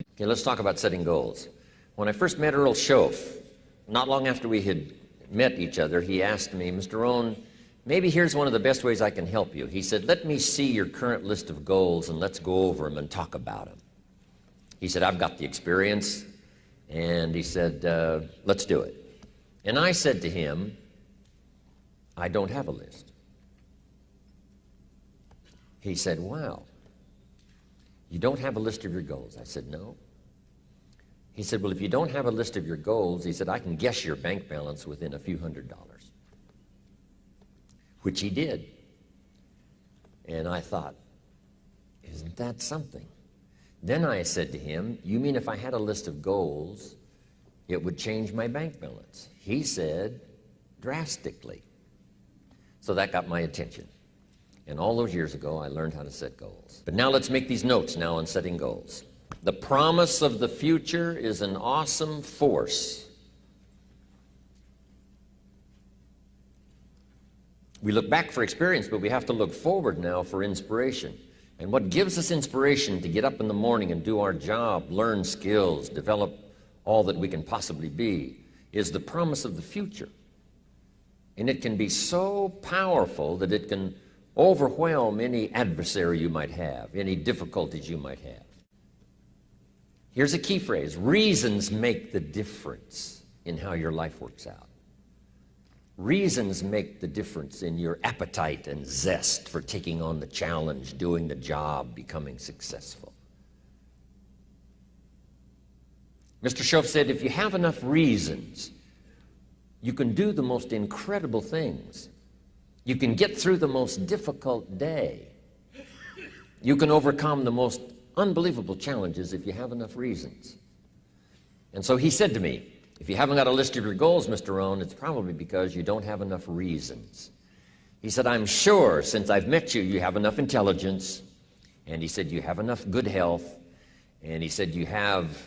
Okay, let's talk about setting goals. When I first met Earl Schoaf, not long after we had met each other, he asked me, Mr. Rohn, maybe here's one of the best ways I can help you. He said, let me see your current list of goals and let's go over them and talk about them. He said, I've got the experience. And he said, let's do it. And I said to him, I don't have a list. He said, wow, you don't have a list of your goals? I said, no. He said, well, if you don't have a list of your goals, he said, I can guess your bank balance within a few $100s, which he did. And I thought, isn't that something? Then I said to him, you mean if I had a list of goals, it would change my bank balance? He said, drastically. So that got my attention. And all those years ago, I learned how to set goals. But now let's make these notes now on setting goals. The promise of the future is an awesome force. We look back for experience, but we have to look forward now for inspiration. And what gives us inspiration to get up in the morning and do our job, learn skills, develop all that we can possibly be, is the promise of the future. And it can be so powerful that it can overwhelm any adversary you might have, any difficulties you might have. Here's a key phrase: reasons make the difference in how your life works out. Reasons make the difference in your appetite and zest for taking on the challenge, doing the job, becoming successful. Mr. Schoaf said, if you have enough reasons, you can do the most incredible things. You can get through the most difficult day. You can overcome the most unbelievable challenges if you have enough reasons. And so he said to me, if you haven't got a list of your goals, Mr. Rohn, it's probably because you don't have enough reasons. He said, I'm sure since I've met you, you have enough intelligence. And he said, you have enough good health. And he said, you have,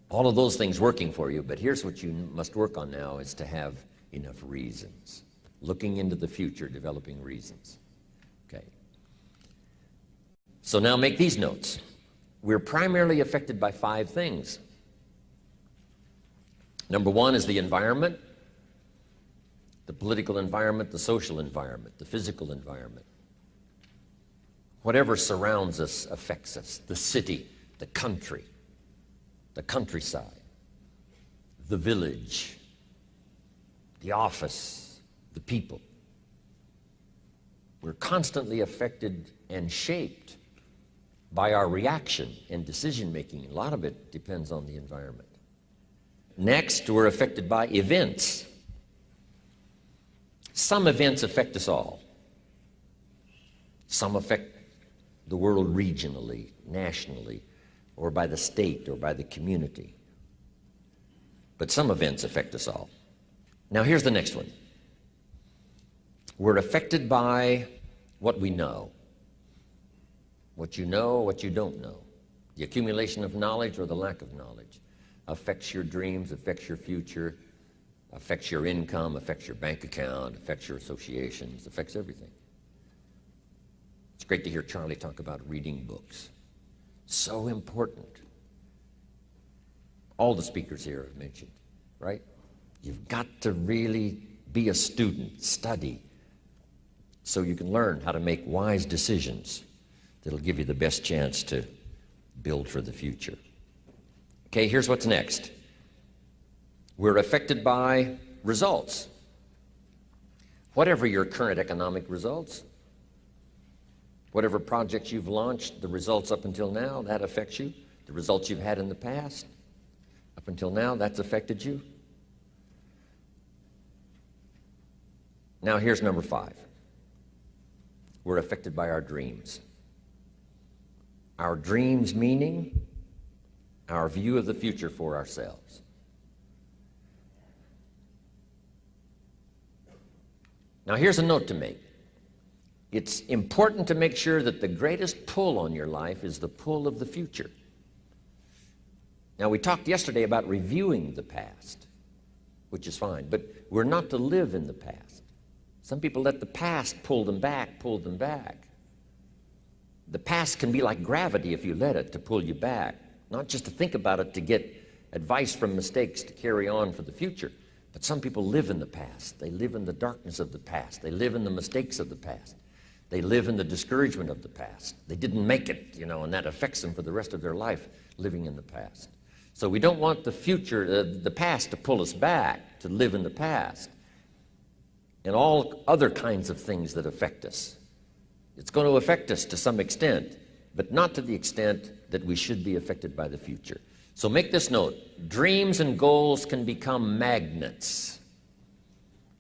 all of those things working for you. But here's what you must work on now, is to have enough reasons. Looking into the future, developing reasons. Okay. So now make these notes. We're primarily affected by 5 things. Number 1 is the environment, the political environment, the social environment, the physical environment. Whatever surrounds us affects us. The city, the country, the countryside, the village, the office, the people. We're constantly affected and shaped by our reaction and decision-making. A lot of it depends on the environment. Next, we're affected by events. Some events affect us all. Some affect the world regionally, nationally, or by the state, or by the community. But some events affect us all. Now here's the next one. We're affected by what we know. What you know, what you don't know. The accumulation of knowledge or the lack of knowledge affects your dreams, affects your future, affects your income, affects your bank account, affects your associations, affects everything. It's great to hear Charlie talk about reading books. So important. All the speakers here have mentioned, right? You've got to really be a student, study, so you can learn how to make wise decisions that'll give you the best chance to build for the future. Okay, here's what's next. We're affected by results. Whatever your current economic results, whatever projects you've launched, the results up until now, that affects you. The results you've had in the past, up until now, that's affected you. Now here's number 5. We're affected by our dreams. Our dreams meaning our view of the future for ourselves. Now here's a note to make. It's important to make sure that the greatest pull on your life is the pull of the future. Now we talked yesterday about reviewing the past, which is fine, but we're not to live in the past. Some people let the past pull them back, pull them back. The past can be like gravity if you let it to pull you back. not just to think about it to get advice from mistakes to carry on for the future. But some people live in the past. They live in the darkness of the past. They live in the mistakes of the past. They live in the discouragement of the past. They didn't make it, and that affects them for the rest of their life, living in the past. So we don't want the future, the past, to pull us back, to live in the past, and all other kinds of things that affect us. It's going to affect us to some extent, but not to the extent that we should be affected by the future. So make this note: dreams and goals can become magnets.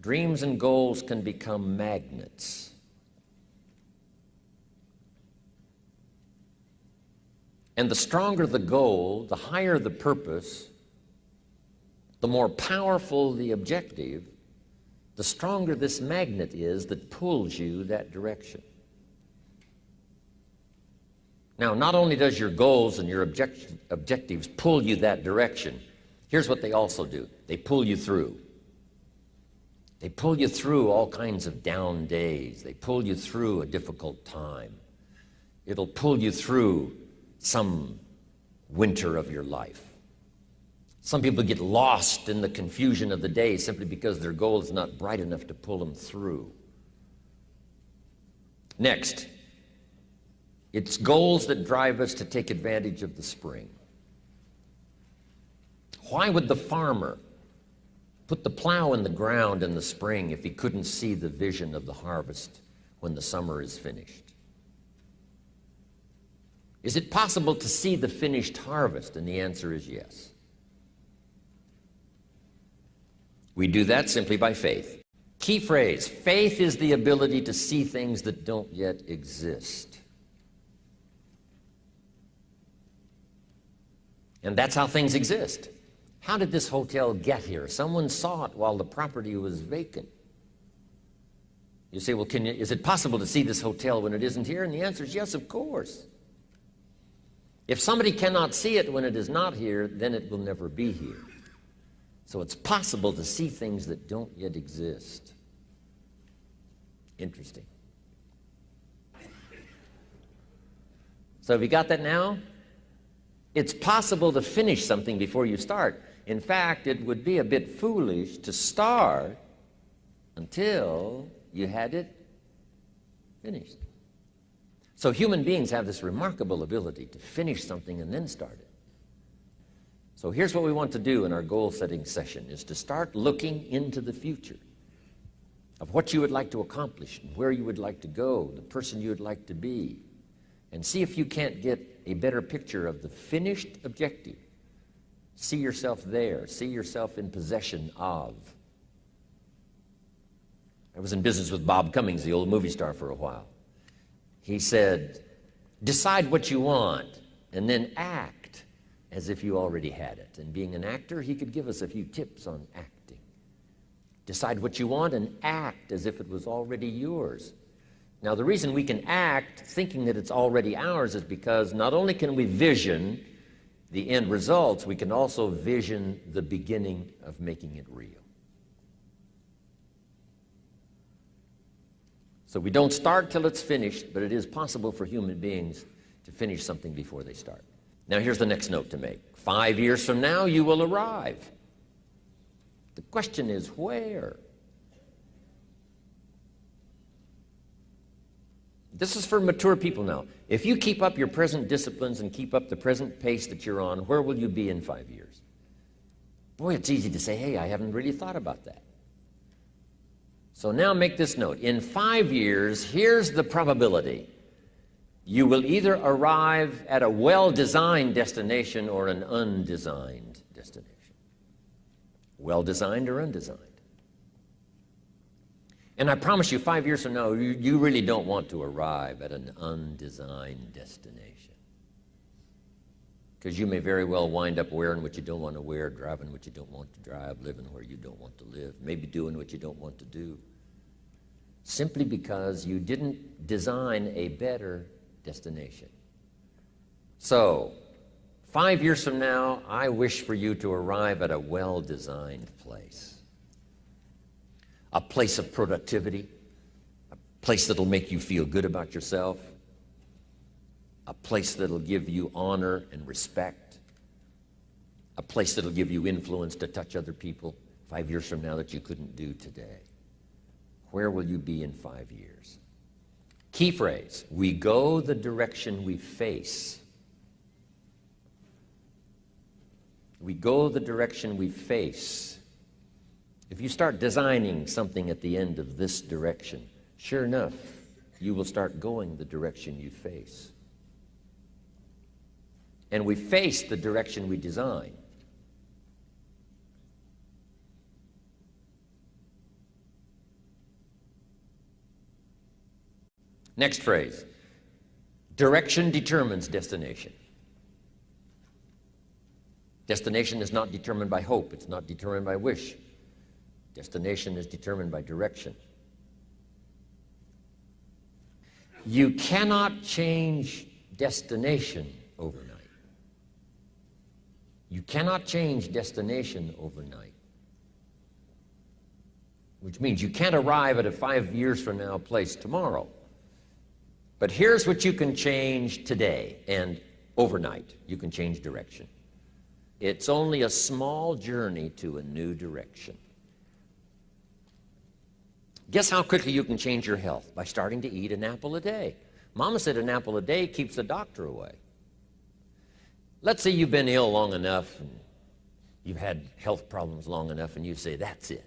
Dreams and goals can become magnets. And the stronger the goal, the higher the purpose, the more powerful the objective, the stronger this magnet is that pulls you that direction. Now, not only does your goals and your objectives pull you that direction, here's what they also do. They pull you through. They pull you through all kinds of down days. They pull you through a difficult time. It'll pull you through some winter of your life. Some people get lost in the confusion of the day simply because their goal is not bright enough to pull them through. Next, it's goals that drive us to take advantage of the spring. Why would the farmer put the plow in the ground in the spring if he couldn't see the vision of the harvest when the summer is finished? Is it possible to see the finished harvest? And the answer is yes. We do that simply by faith. Key phrase: faith is the ability to see things that don't yet exist. And that's how things exist. How did this hotel get here? Someone saw it while the property was vacant. You say, well, is it possible to see this hotel when it isn't here? And the answer is yes, of course. If somebody cannot see it when it is not here, then it will never be here. So it's possible to see things that don't yet exist. Interesting. So have you got that now? It's possible to finish something before you start. In fact, it would be a bit foolish to start until you had it finished. So human beings have this remarkable ability to finish something and then start it. So here's what we want to do in our goal-setting session, is to start looking into the future of what you would like to accomplish, and where you would like to go, the person you would like to be, and see if you can't get a better picture of the finished objective. See yourself there. See yourself in possession of. I was in business with Bob Cummings, the old movie star, for a while. He said, decide what you want and then act as if you already had it. And being an actor, he could give us a few tips on acting. Decide what you want and act as if it was already yours. Now, the reason we can act thinking that it's already ours is because not only can we vision the end results, we can also vision the beginning of making it real. So we don't start till it's finished, but it is possible for human beings to finish something before they start. Now here's the next note to make. 5 years from now, you will arrive. The question is, where? This is for mature people now. If you keep up your present disciplines and keep up the present pace that you're on, where will you be in 5 years? Boy, it's easy to say, hey, I haven't really thought about that. So now make this note. In 5 years, here's the probability. You will either arrive at a well-designed destination or an undesigned destination. Well-designed or undesigned. And I promise you, 5 years from now, you really don't want to arrive at an undesigned destination. Because you may very well wind up wearing what you don't want to wear, driving what you don't want to drive, living where you don't want to live, maybe doing what you don't want to do. Simply because you didn't design a better destination. So, 5 years from now, I wish for you to arrive at a well-designed place. A place of productivity, a place that'll make you feel good about yourself, a place that'll give you honor and respect, a place that'll give you influence to touch other people 5 years from now that you couldn't do today? Where will you be in 5 years? Key phrase, we go the direction we face. We go the direction we face. If you start designing something at the end of this direction, sure enough, you will start going the direction you face. And we face the direction we design. Next phrase, direction determines destination. Destination is not determined by hope. It's not determined by wish. Destination is determined by direction. You cannot change destination overnight. You cannot change destination overnight. Which means you can't arrive at a 5 years from now place tomorrow. But here's what you can change today and overnight. You can change direction. It's only a small journey to a new direction. Guess how quickly you can change your health? By starting to eat an apple a day. Mama said an apple a day keeps the doctor away. Let's say you've been ill long enough, and you've had health problems long enough, and you say, that's it.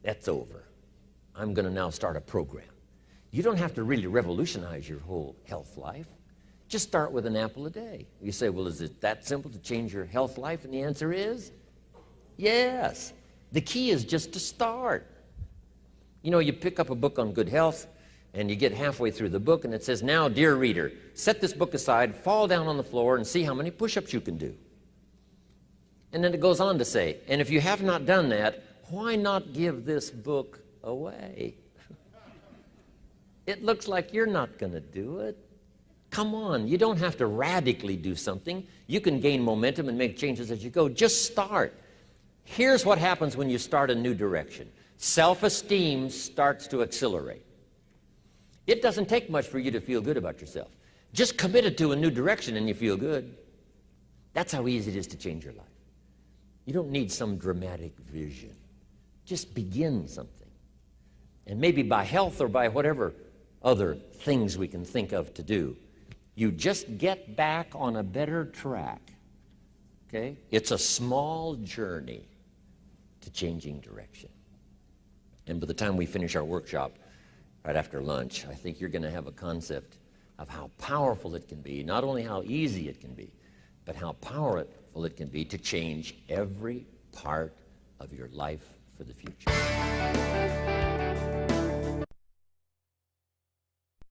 That's over. I'm going to now start a program. You don't have to really revolutionize your whole health life. Just start with an apple a day. You say, well, is it that simple to change your health life? And the answer is, yes. The key is just to start. You know, you pick up a book on good health, and you get halfway through the book, and it says, now, dear reader, set this book aside, fall down on the floor, and see how many push-ups you can do. And then it goes on to say, and if you have not done that, why not give this book away? It looks like you're not going to do it. Come on, you don't have to radically do something. You can gain momentum and make changes as you go. Just start. Here's what happens when you start a new direction. Self-esteem starts to accelerate. It doesn't take much for you to feel good about yourself. Just commit it to a new direction and you feel good. That's how easy it is to change your life. You don't need some dramatic vision. Just begin something. And maybe by health or by whatever other things we can think of to do, you just get back on a better track. Okay? It's a small journey to changing direction. And by the time we finish our workshop right after lunch, I think you're going to have a concept of how powerful it can be, not only how easy it can be, but how powerful it can be to change every part of your life for the future.